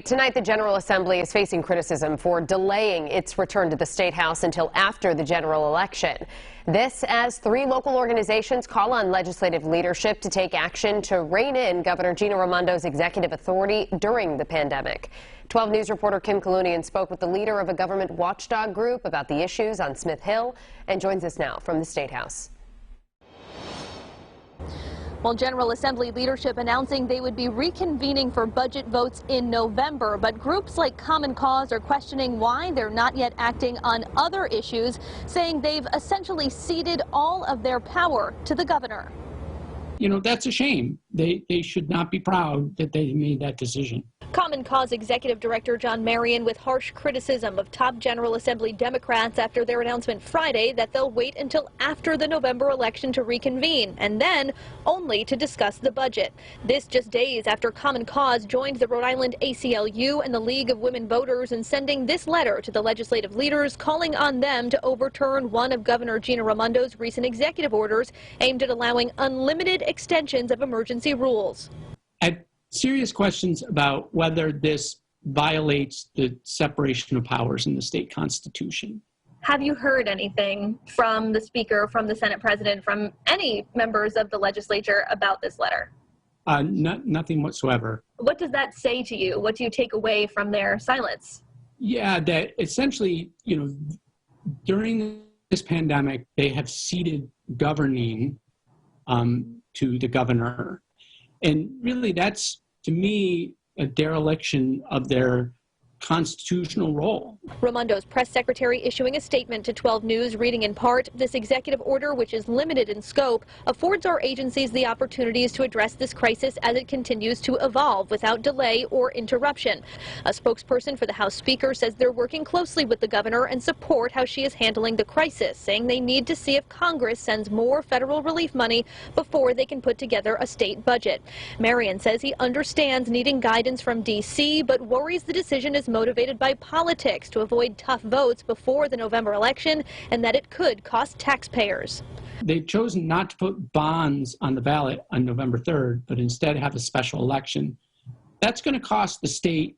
Tonight, the General Assembly is facing criticism for delaying its return to the State House until after the general election. This as three local organizations call on legislative leadership to take action to rein in Governor Gina Raimondo's executive authority during the pandemic. 12 News reporter Kim Kalunian spoke with the leader of a government watchdog group about the issues on Smith Hill and joins us now from the State House. Well, General Assembly leadership announcing they would be reconvening for budget votes in November, but groups like Common Cause are questioning why they're not yet acting on other issues, saying they've essentially ceded all of their power to the governor. You know, that's a shame. They should not be proud that they made that decision. Common Cause Executive Director John Marion with harsh criticism of top General Assembly Democrats after their announcement Friday that they'll wait until after the November election to reconvene, and then only to discuss the budget. This just days after Common Cause joined the Rhode Island ACLU and the League of Women Voters in sending this letter to the legislative leaders calling on them to overturn one of Governor Gina Raimondo's recent executive orders aimed at allowing unlimited extensions of emergency rules. Serious questions about whether this violates the separation of powers in the state constitution. Have you heard anything from the Speaker, from the Senate President, from any members of the legislature about this letter? Nothing whatsoever. What does that say to you? What do you take away from their silence? Yeah, that essentially, you know, during this pandemic, they have ceded governing to the governor. And really, that's, to me, a dereliction of their constitutional role. Raimondo's press secretary issuing a statement to 12 News, reading in part, "This executive order, which is limited in scope, affords our agencies the opportunities to address this crisis as it continues to evolve without delay or interruption." A spokesperson for the House Speaker says they're working closely with the governor and support how she is handling the crisis, saying they need to see if Congress sends more federal relief money before they can put together a state budget. Marion says he understands needing guidance from D.C., but worries the decision is motivated by politics to avoid tough votes before the November election and that it could cost taxpayers. They've chosen not to put bonds on the ballot on November 3rd, but instead have a special election. That's going to cost the state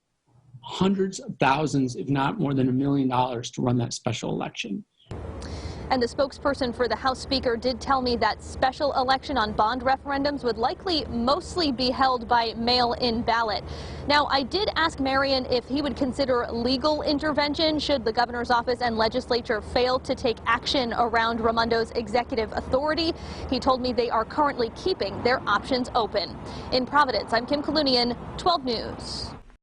hundreds of thousands, if not more than $1 million to run that special election. And the spokesperson for the House Speaker did tell me that special election on bond referendums would likely mostly be held by mail-in ballot. Now, I did ask Marion if he would consider legal intervention should the governor's office and legislature fail to take action around Raimondo's executive authority. He told me they are currently keeping their options open. In Providence, I'm Kim Kalunian, 12 News.